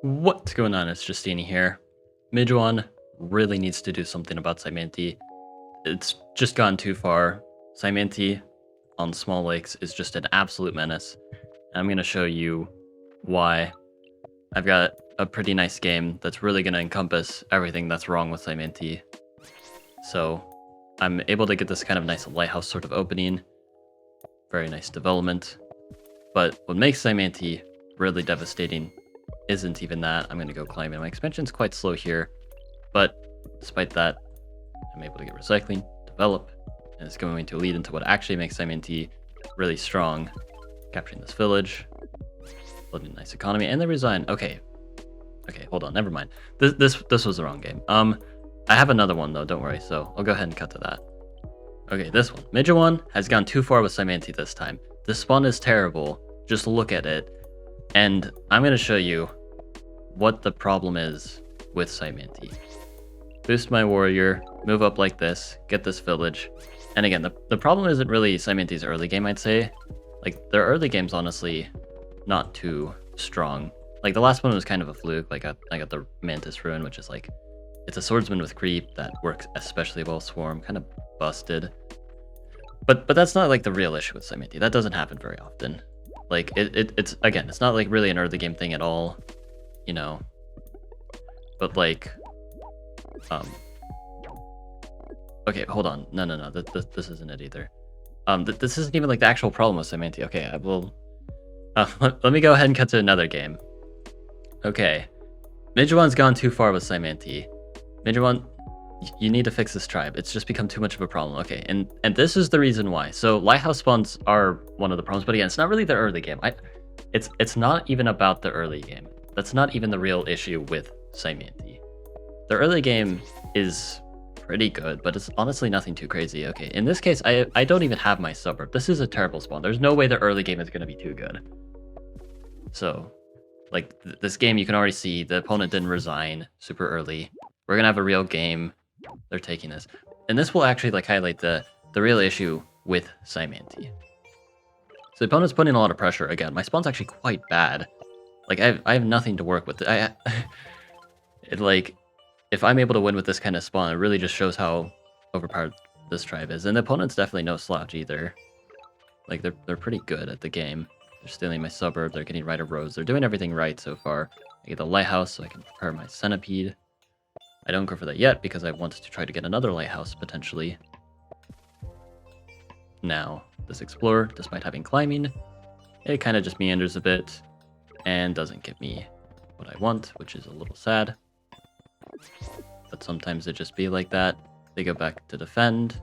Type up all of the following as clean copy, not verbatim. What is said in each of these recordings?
What's going on? It's Justeeni here. Midjiwan really needs to do something about Saimanti. It's just gone too far. Saimanti on small lakes is just an absolute menace. And I'm going to show you why. I've got a pretty nice game that's really going to encompass everything that's wrong with Saimanti. So I'm able to get this kind of nice lighthouse sort of opening. Very nice development. But what makes Saimanti really devastating isn't even that. I'm going to go climbing. My expansion's quite slow here, but despite that, I'm able to get recycling, develop, and it's going to lead into what actually makes Saimanti really strong. Capturing this village, building a nice economy, and they resign. Okay, hold on, never mind. This was the wrong game. I have another one though, don't worry, so I'll go ahead and cut to that. Okay, this one. Midjiwan has gone too far with Saimanti this time. This spawn is terrible. Just look at it. And I'm going to show you what the problem is with Saimanti. Boost my warrior, move up like this, get this village. And again, the problem isn't really Saimanti's early game, I'd say. Like, their early game's honestly not too strong. Like, the last one was kind of a fluke. Like, I got the Mantis Ruin, which is like, it's a swordsman with creep that works especially well Swarm, kind of busted. But that's not like the real issue with Saimanti. That doesn't happen very often. Like, it's again, it's not like really an early game thing at all, you know. But like, okay, hold on, no, this isn't it either. This isn't even like the actual problem with Saimanti. Okay, I will. Let me go ahead and cut to another game. Okay, Midjiwan's gone too far with Saimanti. Midjiwan, you need to fix this tribe. It's just become too much of a problem. Okay, and this is the reason why. So lighthouse spawns are one of the problems, but again, it's not really the early game. It's not even about the early game. That's not even the real issue with Saimanti. The early game is pretty good, but it's honestly nothing too crazy. Okay, in this case, I don't even have my suburb. This is a terrible spawn. There's no way the early game is going to be too good. So, like, this game, you can already see the opponent didn't resign super early. We're going to have a real game. They're taking this. And this will actually like highlight the real issue with Saimanti. So the opponent's putting a lot of pressure. Again, my spawn's actually quite bad. Like, I have nothing to work with. Like, if I'm able to win with this kind of spawn, it really just shows how overpowered this tribe is. And the opponent's definitely no slouch either. Like, they're pretty good at the game. They're stealing my suburb. They're getting right of roads. They're doing everything right so far. I get the lighthouse so I can prepare my centipede. I don't go for that yet because I want to try to get another lighthouse potentially. Now, this explorer, despite having climbing, it kind of just meanders a bit and doesn't give me what I want, which is a little sad. But sometimes it just be like that. They go back to defend.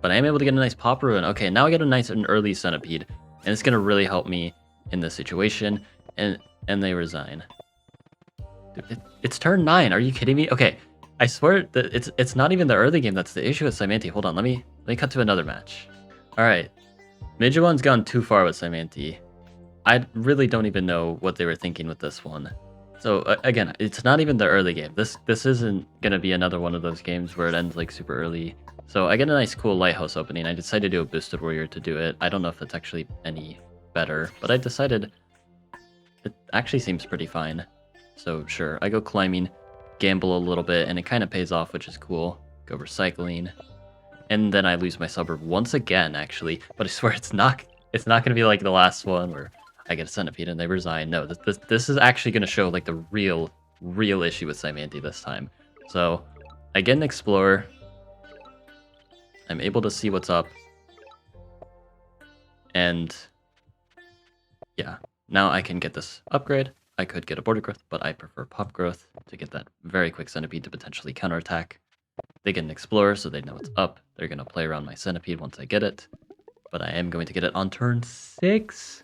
But I am able to get a nice pop ruin. Okay, now I get a nice and early centipede, and it's going to really help me in this situation, and they resign. Dude, it's turn 9. Are you kidding me? Okay, I swear that it's not even the early game that's the issue with Saimanti. Hold on, let me cut to another match. All right, Midjiwan's gone too far with Saimanti. I really don't even know what they were thinking with this one. So again, it's not even the early game. This isn't gonna be another one of those games where it ends like super early. So I get a nice cool lighthouse opening. I decided to do a boosted warrior to do it. I don't know if that's actually any better, but I decided it actually seems pretty fine. So sure, I go climbing, gamble a little bit, and it kind of pays off, which is cool. Go recycling, and then I lose my suburb once again, actually. But I swear it's not gonna be like the last one where I get a centipede and they resign. No, this is actually gonna show like the real issue with Saimanti this time. So I get an explorer. I'm able to see what's up, and yeah, now I can get this upgrade. I could get a border growth, but I prefer pop growth to get that very quick centipede to potentially counterattack. They get an explorer, so they know it's up. They're going to play around my centipede once I get it, but I am going to get it on turn 6.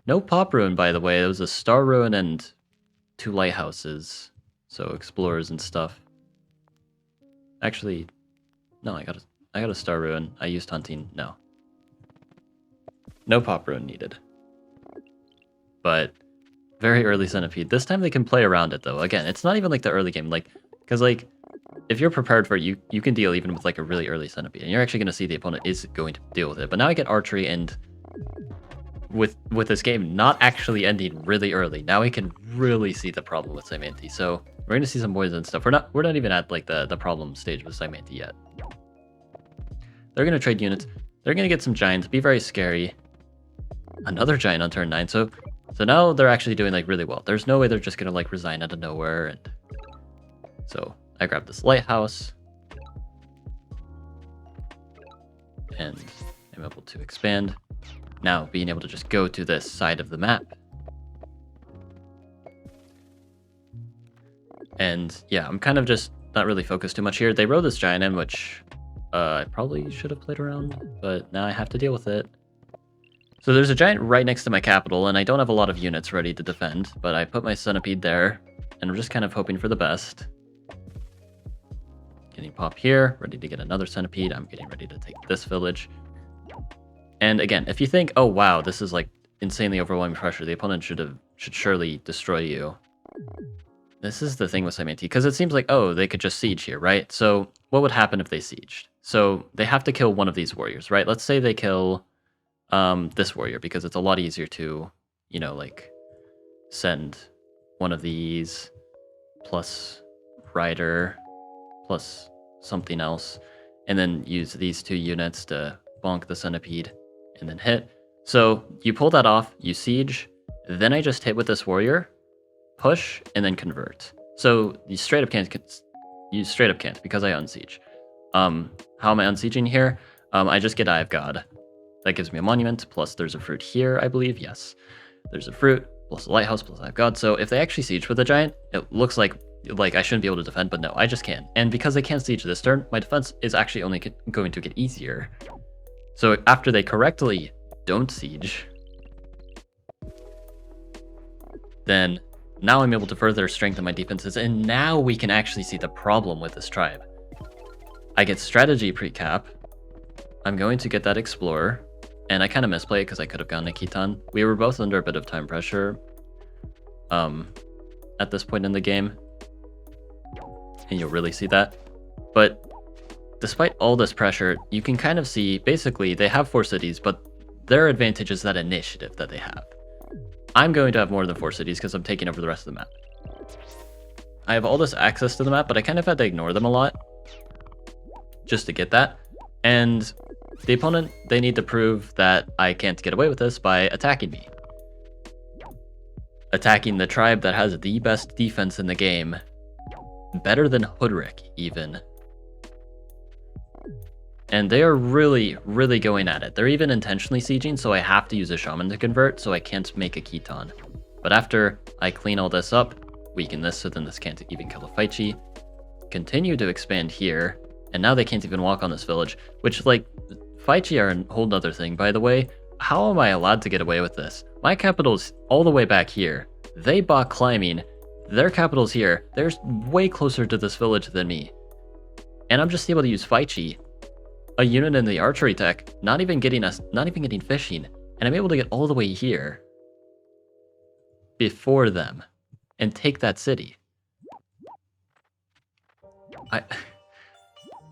No pop ruin, by the way. It was a star ruin and 2 lighthouses, so explorers and stuff. Actually, no, I got a star ruin. I used hunting. No pop ruin needed. But very early centipede. This time they can play around it though. Again, it's not even like the early game, like, because like if you're prepared for it, you can deal even with like a really early centipede, and you're actually going to see the opponent is going to deal with it. But now I get archery, and with this game not actually ending really early, now we can really see the problem with Saimanti. So we're gonna see some poison and stuff. We're not even at like the problem stage with Saimanti yet. They're gonna trade units. They're gonna get some giants, be very scary. Another giant on turn 9. So now they're actually doing like really well. There's no way they're just gonna like resign out of nowhere. And so I grabbed this lighthouse. And I'm able to expand. Now being able to just go to this side of the map. And yeah, I'm kind of just not really focused too much here. They rode this giant in, which I probably should have played around, but now I have to deal with it. So there's a giant right next to my capital, and I don't have a lot of units ready to defend, but I put my centipede there, and I'm just kind of hoping for the best. Getting pop here, ready to get another centipede. I'm getting ready to take this village. And again, if you think, oh wow, this is like insanely overwhelming pressure, the opponent should surely destroy you. This is the thing with Saimanti, because it seems like, oh, they could just siege here, right? So what would happen if they sieged? So they have to kill one of these warriors, right? Let's say they kill this warrior, because it's a lot easier to, you know, like send one of these plus rider plus something else, and then use these 2 units to bonk the centipede and then hit. So you pull that off, you siege, then I just hit with this warrior, push, and then convert. So you straight up can't because I unsiege. How am I unsieging here? I just get Eye of God. That gives me a monument, plus there's a fruit here, I believe. Yes, there's a fruit, plus a lighthouse, plus Eye of God. So if they actually siege with a giant, it looks like I shouldn't be able to defend, but no, I just can. And because they can't siege this turn, my defense is actually only going to get easier. So after they correctly don't siege, then now I'm able to further strengthen my defenses, and now we can actually see the problem with this tribe. I get strategy pre-cap. I'm going to get that explorer, and I kind of misplay it because I could have gone Nikitan. We were both under a bit of time pressure at this point in the game, and you'll really see that. But despite all this pressure, you can kind of see, basically, they have 4 cities, but their advantage is that initiative that they have. I'm going to have more than 4 cities because I'm taking over the rest of the map. I have all this access to the map, but I kind of had to ignore them a lot just to get that. And the opponent, they need to prove that I can't get away with this by attacking me. Attacking the tribe that has the best defense in the game. Better than Hoodrick, even. And they are really, really going at it. They're even intentionally sieging, so I have to use a shaman to convert, so I can't make a Khitan. But after I clean all this up, weaken this, so then this can't even kill a Faichi, continue to expand here, and now they can't even walk on this village, which, like, Faichi are a whole nother thing, by the way. How am I allowed to get away with this? My capital's all the way back here. They bought climbing. Their capital's here. They're way closer to this village than me. And I'm just able to use Faichi, a unit in the archery tech, not even getting fishing, and I'm able to get all the way here before them and take that city.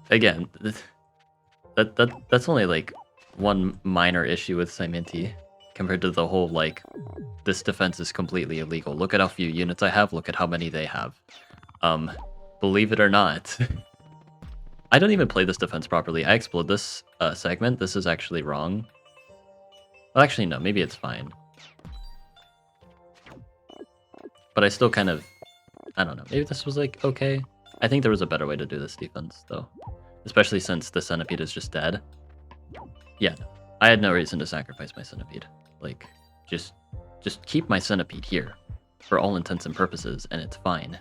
Again, that's only like one minor issue with Saimanti compared to the whole, like, this defense is completely illegal. Look at how few units I have, look at how many they have. Believe it or not. I don't even play this defense properly. I explode this segment. This is actually wrong. Well, actually, no. Maybe it's fine. But I still kind of... I don't know. Maybe this was, like, okay. I think there was a better way to do this defense, though. Especially since the centipede is just dead. Yeah, I had no reason to sacrifice my centipede. Like, just keep my centipede here. For all intents and purposes, and it's fine.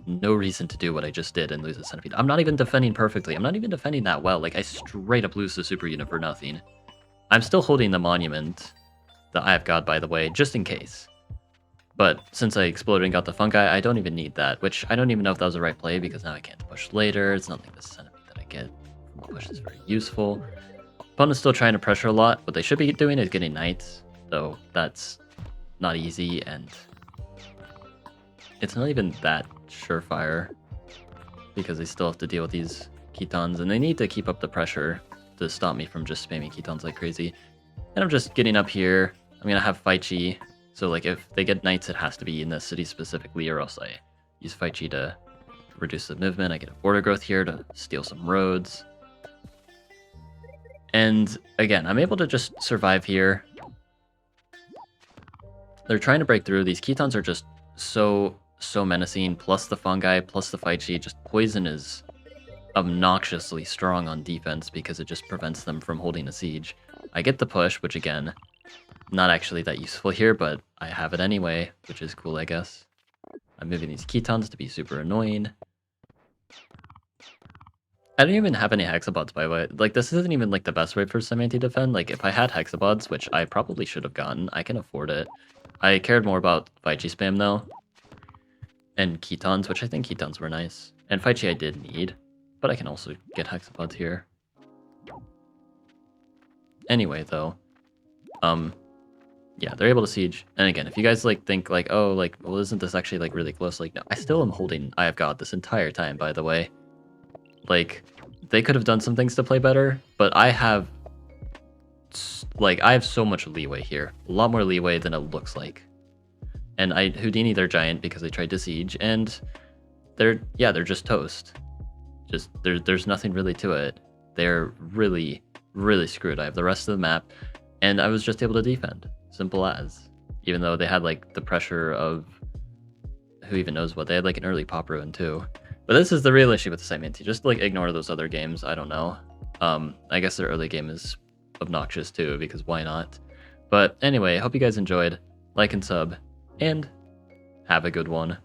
No reason to do what I just did and lose a centipede. I'm not even defending perfectly. I'm not even defending that well. Like, I straight up lose the super unit for nothing. I'm still holding the monument, the Eye of God, by the way, just in case. But since I exploded and got the fungi, I don't even need that, which I don't even know if that was the right play, because now I can't push later. It's not like the centipede that I get from the push is very useful. Opponent's still trying to pressure a lot. What they should be doing is getting knights, though that's not easy, and it's not even that surefire, because they still have to deal with these Khitans, and they need to keep up the pressure to stop me from just spamming Khitans like crazy. And I'm just getting up here, I'm gonna have Faichi. So like if they get knights, it has to be in this city specifically, or else I use Faichi to reduce the movement. I get a border growth here to steal some roads. And again, I'm able to just survive here. They're trying to break through. These Ketons are just so menacing, plus the fungi, plus the Faichi. Just poison is obnoxiously strong on defense because it just prevents them from holding a siege. I get the push, which again, not actually that useful here, but I have it anyway, which is cool, I guess. I'm moving these Ketons to be super annoying. I don't even have any Hexabots, by the way. Like, this isn't even, like, the best way for Saimanti to defend. Like, if I had Hexabots, which I probably should have gotten, I can afford it. I cared more about Faichi spam, though. And Ketons, which I think Ketons were nice. And Faichi I did need, but I can also get Hexapods here. Anyway, though, yeah, they're able to siege. And again, if you guys like think like, oh, like, well, isn't this actually like really close? Like, no, I still am holding I have God this entire time, by the way. Like, they could have done some things to play better, but I have so much leeway here. A lot more leeway than it looks like. And I Houdini their giant because they tried to siege, and they're just toast. Just there's nothing really to it. They're really screwed. I have the rest of the map, and I was just able to defend. Simple as. Even though they had like the pressure of who even knows what. They had like an early pop ruin too. But this is the real issue with the Saimanti. Just like ignore those other games. I don't know. I guess their early game is obnoxious too, because why not? But anyway, hope you guys enjoyed. Like and sub, and have a good one.